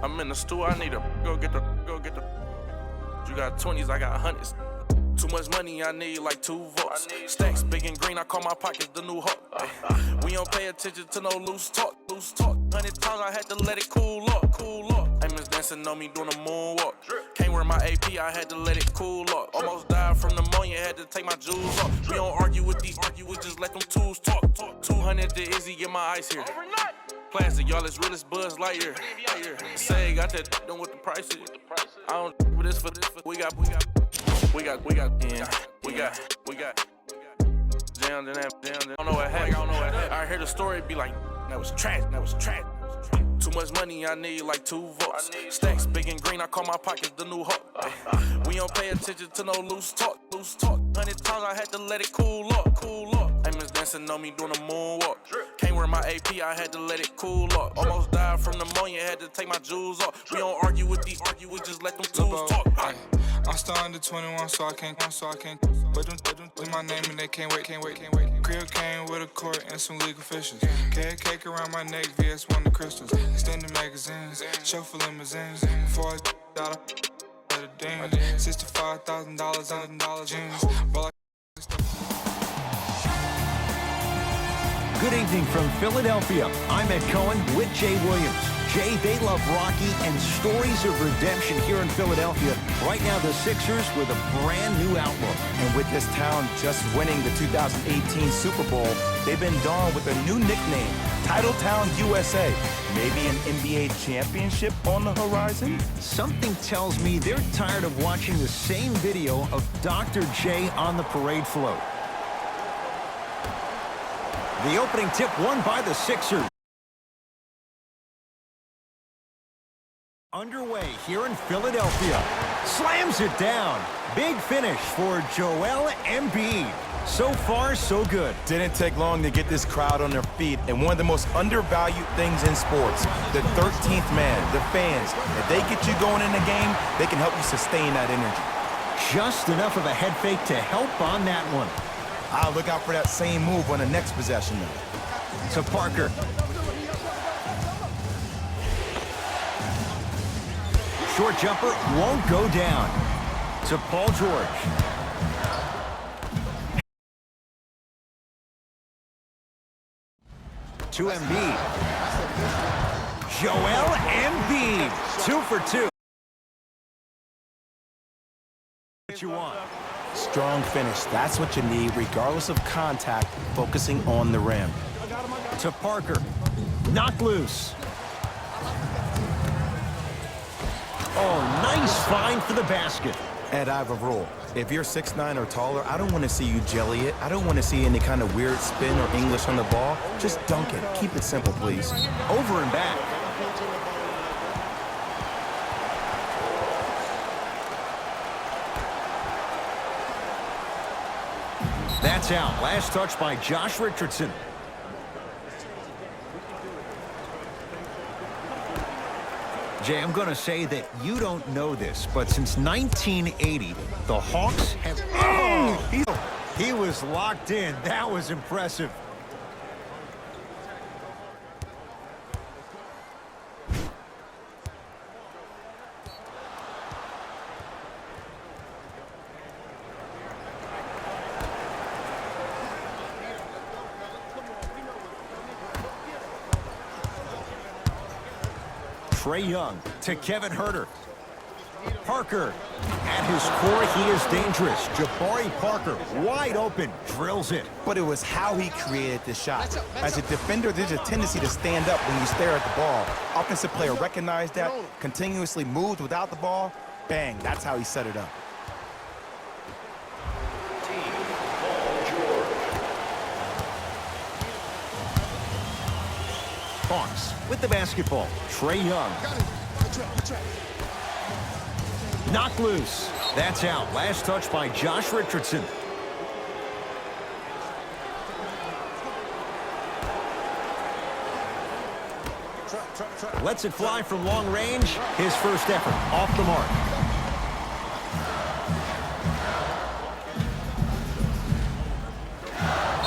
I'm in the stew, I need to go get the. You got 20s, I got hundreds. Too much money, I need like 2 votes. Stacks big and green, I call my pockets the new hook. We don't pay attention to no loose talk. 100 times I had to let it cool up. Amos dancing on me doing a moonwalk. Can't wear my AP, I had to let it cool up. Almost died from pneumonia, had to take my jewels off. We don't argue with these, we just let them tools talk. 200 to Izzy, get my ice here. Plastic, y'all, it's real as Buzz Lightyear. Say, got that done with the prices. I don't with this for this. We got. Jammed in that. I don't know what happened. I heard the story be like, that was trash. Too much money, I need like 2 votes. Stacks big and green, I call my pockets the new hook. We don't pay attention to no loose talk. 100 times I had to let it cool up. Amos dancing on me doing a moonwalk. Can't wear my AP, I had to let it cool up. Almost died from pneumonia, had to take my jewels off. We don't argue with these, we just let them tools talk. I'm still under 21, so I can't. But them my name and they can't wait. Crib came with a court and some legal officials. Cake around my neck, VS1 the crystals. Extended magazines, chauffeur limousines. Before I got a ding. $65,000 on jeans. Good evening from Philadelphia. I'm Ed Cohen with Jay Williams. Jay, they love Rocky and stories of redemption here in Philadelphia. Right now, the Sixers with a brand new outlook. And with this town just winning the 2018 Super Bowl, they've been donned with a new nickname, Titletown USA. Maybe an NBA championship on the horizon? Something tells me they're tired of watching the same video of Dr. J on the parade float. The opening tip won by the Sixers. Underway here in Philadelphia. Slams it down. Big finish for Joel Embiid. So far, so good. Didn't take long to get this crowd on their feet. And one of the most undervalued things in sports, the 13th man, the fans. If they get you going in the game, they can help you sustain that energy. Just enough of a head fake to help on that one. I'll look out for that same move on the next possession, though. To Parker. Short jumper won't go down. To Paul George. To Embiid. Joel Embiid. 2 for 2. What you want? Strong finish. That's what you need, regardless of contact, focusing on the rim. To Parker. Knocked loose. Oh, nice find for the basket. Ed, I have a rule. If you're 6'9" or taller, I don't want to see you jelly it. I don't want to see any kind of weird spin or English on the ball. Just dunk it. Keep it simple, please. Over and back. That's out. Last touch by Josh Richardson. Jay, I'm going to say that you don't know this, but since 1980, the Hawks have... Oh! He was locked in. That was impressive. Trae Young to Kevin Huerter. Parker. At his core, he is dangerous. Jabari Parker, wide open, drills it. But it was how he created the shot. As a defender, there's a tendency to stand up when you stare at the ball. Offensive player recognized that, continuously moved without the ball. Bang, that's how he set it up. Hawks with the basketball. Trae Young. Knocked loose. That's out. Last touch by Josh Richardson. Lets it fly from long range. His first effort off the mark.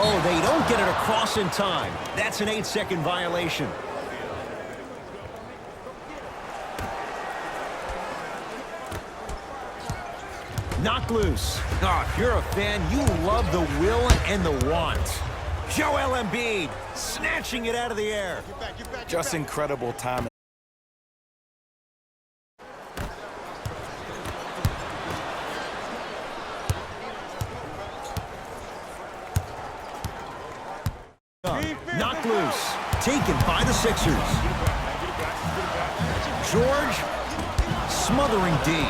Oh, they don't get it across in time. That's an 8-second violation. Knock loose. Oh, if you're a fan, you love the will and the want. Joel Embiid snatching it out of the air. Just incredible timing. Knocked loose. Taken by the Sixers. George smothering D.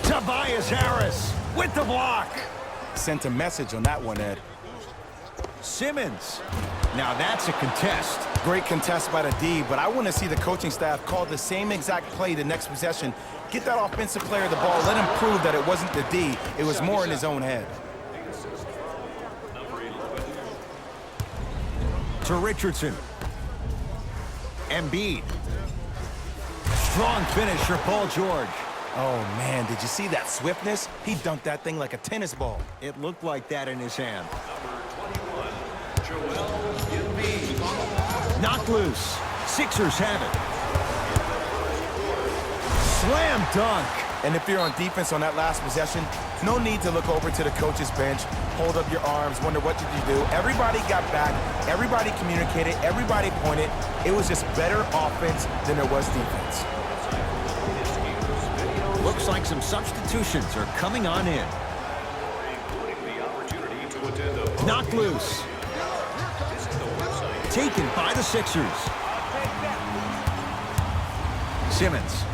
Tobias Harris with the block. Sent a message on that one, Ed. Simmons. Now that's a contest. Great contest by the D, but I want to see the coaching staff call the same exact play the next possession. Get that offensive player the ball. Let him prove that it wasn't the D. It was more in his own head. To Richardson. Embiid. Strong finish for Paul George. Oh, man, did you see that swiftness? He dunked that thing like a tennis ball. It looked like that in his hand. Knocked loose. Sixers have it. Slam dunk. And if you're on defense on that last possession, no need to look over to the coach's bench, hold up your arms, wonder what did you do. Everybody got back, everybody communicated, everybody pointed. It was just better offense than there was defense. Looks like some substitutions are coming on in. Knocked loose. Taken by the Sixers. Simmons.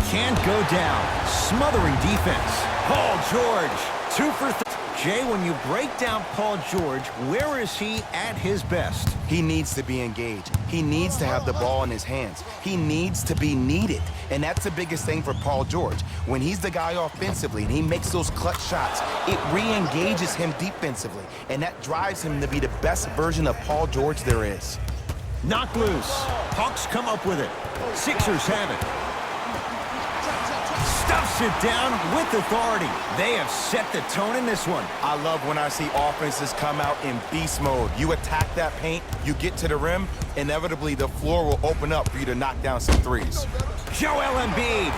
Can't go down. Smothering defense. Paul George. 2 for 3. Jay, when you break down Paul George, where is he at his best? He needs to be engaged. He needs to have the ball in his hands. He needs to be needed. And that's the biggest thing for Paul George. When he's the guy offensively and he makes those clutch shots, it re-engages him defensively. And that drives him to be the best version of Paul George there is. Knocked loose. Hawks come up with it. Sixers have it. Stuffs it down with authority. They have set the tone in this one. I love when I see offenses come out in beast mode. You attack that paint, you get to the rim, inevitably the floor will open up for you to knock down some threes. Joel Embiid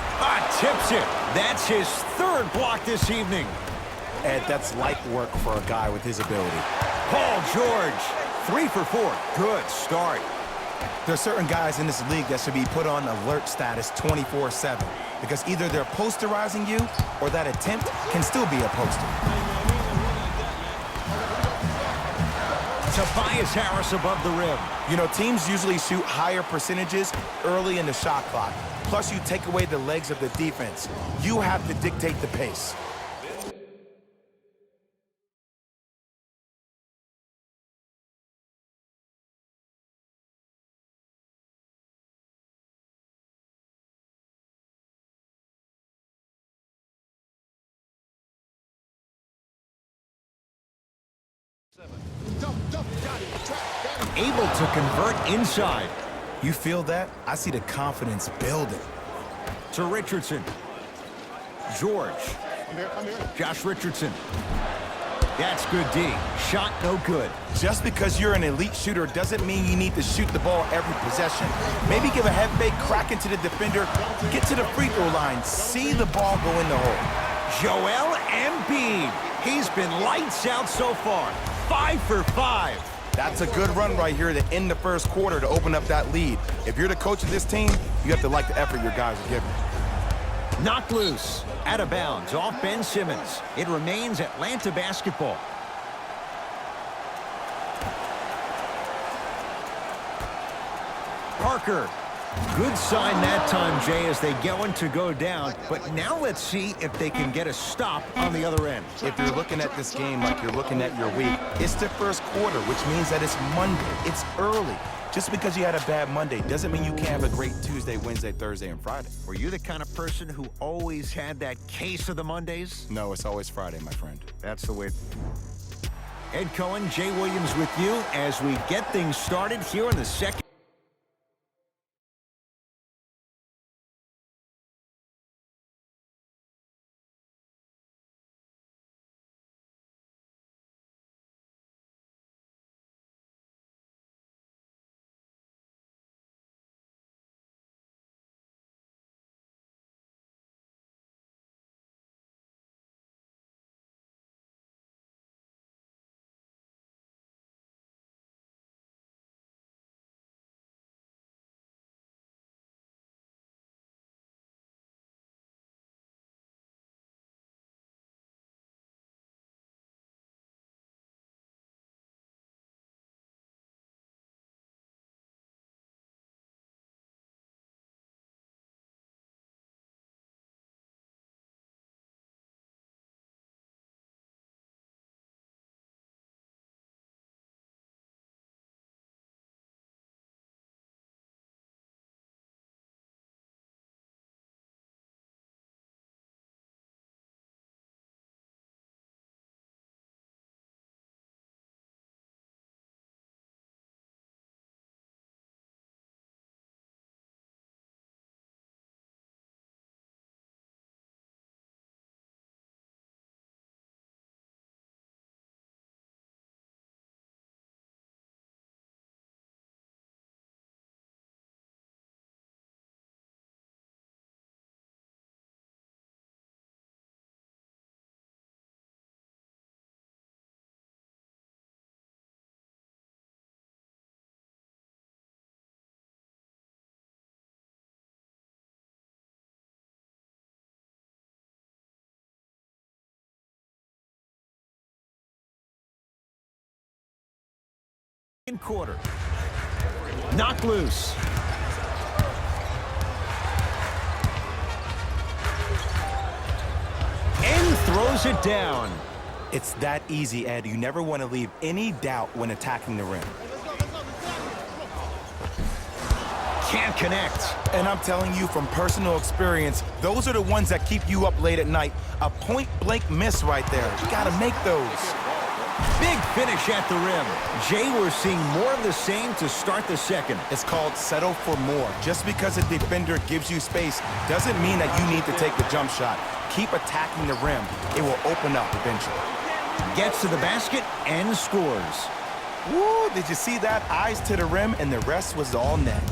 tips it. That's his 3rd block this evening. Ed, that's light work for a guy with his ability. Paul George, 3 for 4. Good start. There's certain guys in this league that should be put on alert status 24/7 because either they're posterizing you or that attempt can still be a poster. Tobias Harris above the rim. You know, teams usually shoot higher percentages early in the shot clock. Plus, you take away the legs of the defense. You have to dictate the pace. Able to convert inside. You feel that? I see the confidence building. To Richardson. George. Josh Richardson. That's good D. Shot no good. Just because you're an elite shooter doesn't mean you need to shoot the ball every possession. Maybe give a head fake, crack into the defender, get to the free throw line, see the ball go in the hole. Joel Embiid. He's been lights out so far. 5 for 5. That's a good run right here to end the first quarter to open up that lead. If you're the coach of this team, you have to like the effort your guys are giving. Knocked loose. Out of bounds off Ben Simmons. It remains Atlanta basketball. Parker. Good sign that time, Jay, as they go down. But now let's see if they can get a stop on the other end. If you're looking at this game like you're looking at your week, it's the first quarter, which means that it's Monday. It's early. Just because you had a bad Monday doesn't mean you can't have a great Tuesday, Wednesday, Thursday, and Friday. Were you the kind of person who always had that case of the Mondays? No, it's always Friday, my friend. That's the way. Ed Cohen, Jay Williams with you as we get things started here in the second. quarter. Knocked loose. And throws it down. It's that easy, Ed. You never want to leave any doubt when attacking the rim. Can't connect. And I'm telling you from personal experience, those are the ones that keep you up late at night. A point-blank miss right there. You got to make those. Big finish at the rim. Jay, we're seeing more of the same to start the second. It's called settle for more. Just because a defender gives you space doesn't mean that you need to take the jump shot. Keep attacking the rim. It will open up eventually. Gets to the basket and scores. Woo, did you see that? Eyes to the rim, and the rest was all net.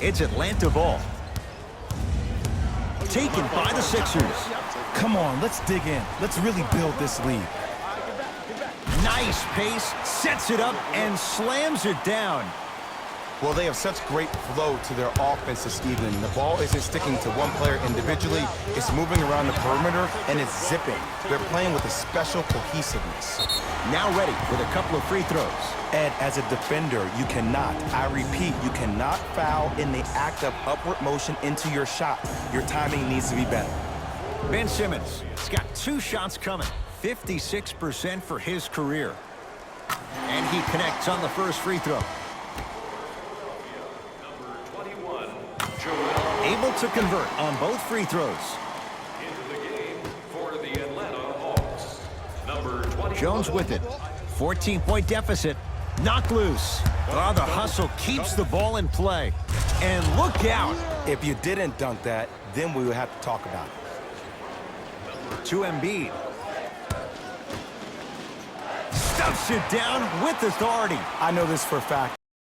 It's Atlanta ball. Taken by the Sixers. Come on, let's dig in. Let's really build this lead. Nice pace, sets it up, and slams it down. Well, they have such great flow to their offense this evening. The ball isn't sticking to one player individually. It's moving around the perimeter, and it's zipping. They're playing with a special cohesiveness. Now ready with a couple of free throws. Ed, as a defender, you cannot, I repeat, you cannot foul in the act of upward motion into your shot. Your timing needs to be better. Ben Simmons has got 2 shots coming. 56% for his career. And he connects on the first free throw. Able to convert on both free throws. Jones with it. 14-point deficit. Knocked loose. Oh, the hustle keeps the ball in play. And look out. If you didn't dunk that, then we would have to talk about it. To Embiid. Stuffs it down with authority. I know this for a fact.